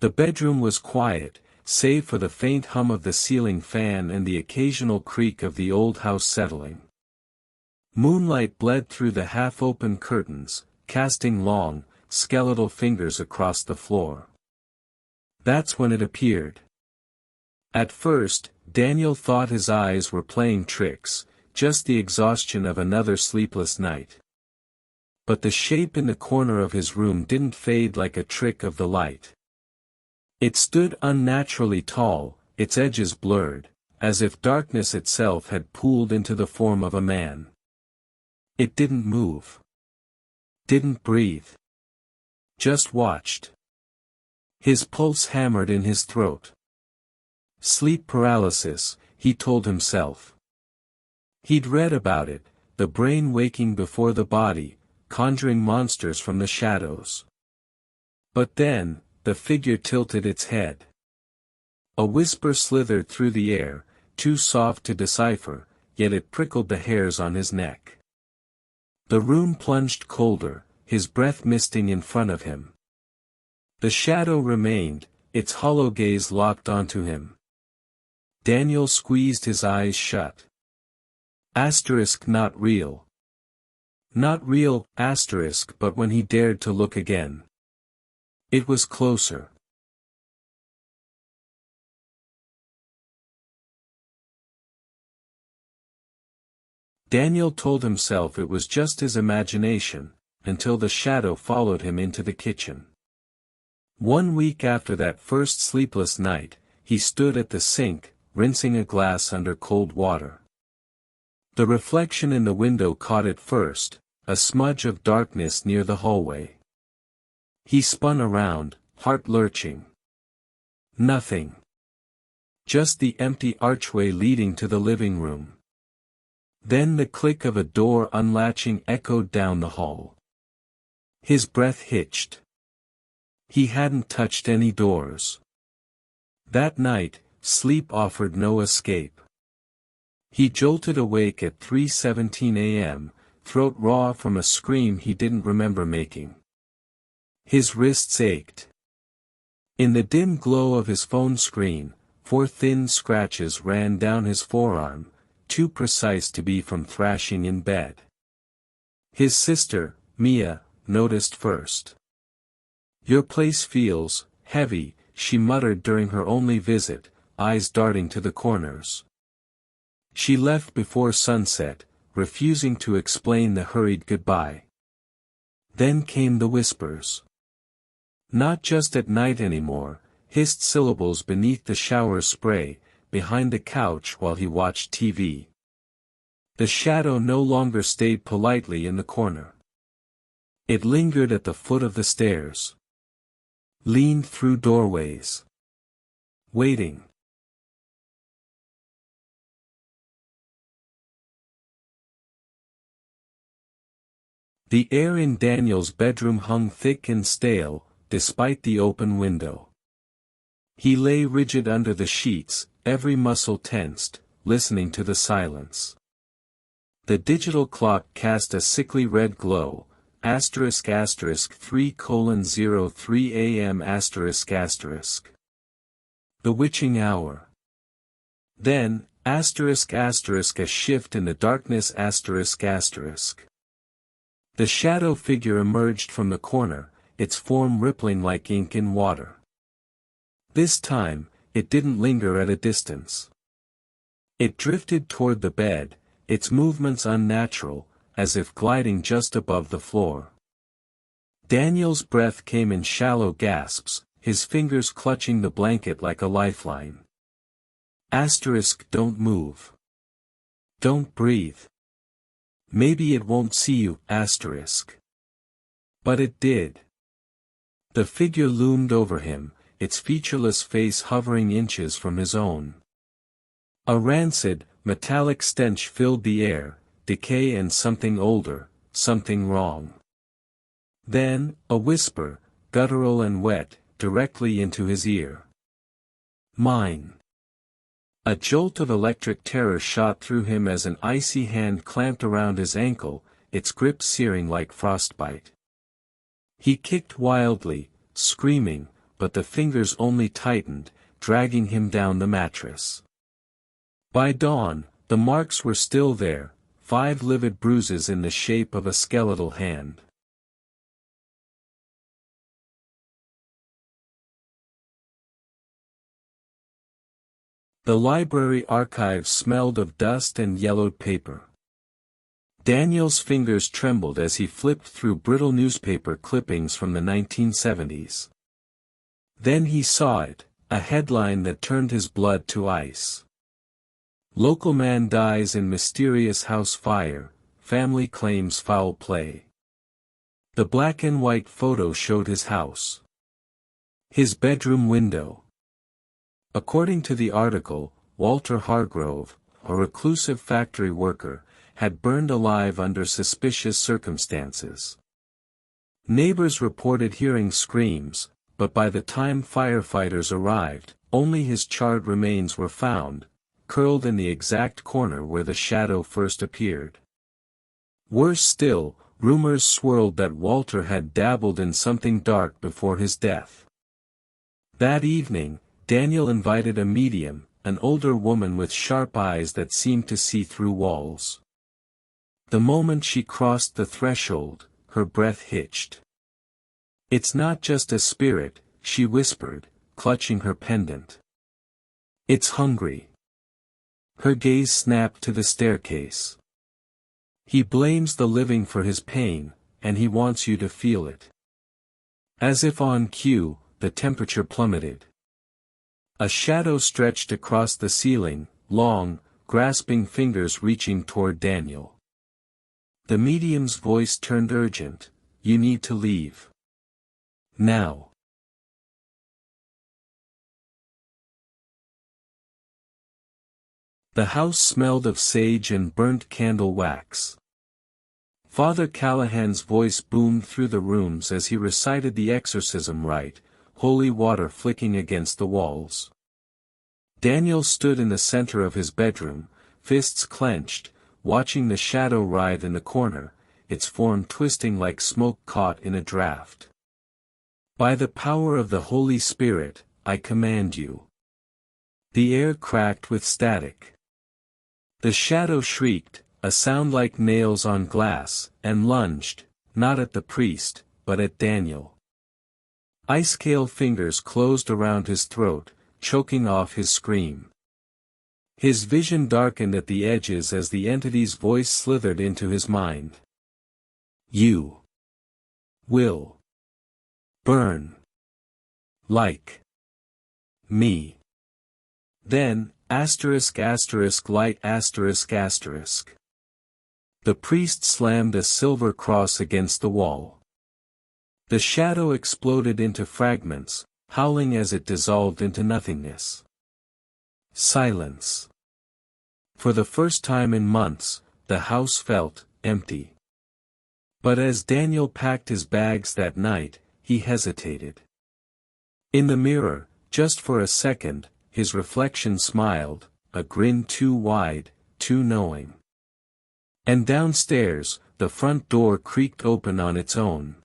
The bedroom was quiet, save for the faint hum of the ceiling fan and the occasional creak of the old house settling. Moonlight bled through the half-open curtains, casting long, skeletal fingers across the floor. That's when it appeared. At first, Daniel thought his eyes were playing tricks, just the exhaustion of another sleepless night. But the shape in the corner of his room didn't fade like a trick of the light. It stood unnaturally tall, its edges blurred, as if darkness itself had pooled into the form of a man. It didn't move. Didn't breathe. Just watched. His pulse hammered in his throat. Sleep paralysis, he told himself. He'd read about it, the brain waking before the body, conjuring monsters from the shadows. But then, the figure tilted its head. A whisper slithered through the air, too soft to decipher, yet it prickled the hairs on his neck. The room plunged colder, his breath misting in front of him. The shadow remained, its hollow gaze locked onto him. Daniel squeezed his eyes shut. Asterisk not real. Not real, asterisk, but when he dared to look again. It was closer. Daniel told himself it was just his imagination, until the shadow followed him into the kitchen. 1 week after that first sleepless night, he stood at the sink, rinsing a glass under cold water. The reflection in the window caught it first, a smudge of darkness near the hallway. He spun around, heart lurching. Nothing. Just the empty archway leading to the living room. Then the click of a door unlatching echoed down the hall. His breath hitched. He hadn't touched any doors. That night, sleep offered no escape. He jolted awake at 3:17 a.m., throat raw from a scream he didn't remember making. His wrists ached. In the dim glow of his phone screen, 4 thin scratches ran down his forearm, too precise to be from thrashing in bed. His sister, Mia, noticed first. "Your place feels heavy," she muttered during her only visit, eyes darting to the corners. She left before sunset, refusing to explain the hurried goodbye. Then came the whispers. Not just at night anymore, hissed syllables beneath the shower spray, behind the couch while he watched TV. The shadow no longer stayed politely in the corner. It lingered at the foot of the stairs. Leaned through doorways. Waiting. The air in Daniel's bedroom hung thick and stale, despite the open window. He lay rigid under the sheets, every muscle tensed, listening to the silence. The digital clock cast a sickly red glow, asterisk asterisk 3:03 a.m. asterisk asterisk. The witching hour. Then, asterisk asterisk a shift in the darkness asterisk asterisk. The shadow figure emerged from the corner, its form rippling like ink in water. This time, it didn't linger at a distance. It drifted toward the bed, its movements unnatural, as if gliding just above the floor. Daniel's breath came in shallow gasps, his fingers clutching the blanket like a lifeline. Asterisk don't move. Don't breathe. Maybe it won't see you, asterisk. But it did. The figure loomed over him, its featureless face hovering inches from his own. A rancid, metallic stench filled the air, decay and something older, something wrong. Then, a whisper, guttural and wet, directly into his ear. Mine. A jolt of electric terror shot through him as an icy hand clamped around his ankle, its grip searing like frostbite. He kicked wildly, screaming, but the fingers only tightened, dragging him down the mattress. By dawn, the marks were still there, 5 livid bruises in the shape of a skeletal hand. The library archives smelled of dust and yellowed paper. Daniel's fingers trembled as he flipped through brittle newspaper clippings from the 1970s. Then he saw it, a headline that turned his blood to ice. Local man dies in mysterious house fire, family claims foul play. The black and white photo showed his house. His bedroom window. According to the article, Walter Hargrove, a reclusive factory worker, had burned alive under suspicious circumstances. Neighbors reported hearing screams, but by the time firefighters arrived, only his charred remains were found, curled in the exact corner where the shadow first appeared. Worse still, rumors swirled that Walter had dabbled in something dark before his death. That evening, Daniel invited a medium, an older woman with sharp eyes that seemed to see through walls. The moment she crossed the threshold, her breath hitched. "It's not just a spirit," she whispered, clutching her pendant. "It's hungry." Her gaze snapped to the staircase. "He blames the living for his pain, and he wants you to feel it." As if on cue, the temperature plummeted. A shadow stretched across the ceiling, long, grasping fingers reaching toward Daniel. The medium's voice turned urgent, "You need to leave. Now." The house smelled of sage and burnt candle wax. Father Callahan's voice boomed through the rooms as he recited the exorcism rite, holy water flicking against the walls. Daniel stood in the center of his bedroom, fists clenched, watching the shadow writhe in the corner, its form twisting like smoke caught in a draft. "By the power of the Holy Spirit, I command you." The air cracked with static. The shadow shrieked, a sound like nails on glass, and lunged, not at the priest, but at Daniel. Ice-scale fingers closed around his throat, choking off his scream. His vision darkened at the edges as the entity's voice slithered into his mind. "You will burn like me." Then, light ***. The priest slammed a silver cross against the wall. The shadow exploded into fragments, howling as it dissolved into nothingness. Silence. For the first time in months, the house felt empty. But as Daniel packed his bags that night, he hesitated. In the mirror, just for a second, his reflection smiled, a grin too wide, too knowing. And downstairs, the front door creaked open on its own.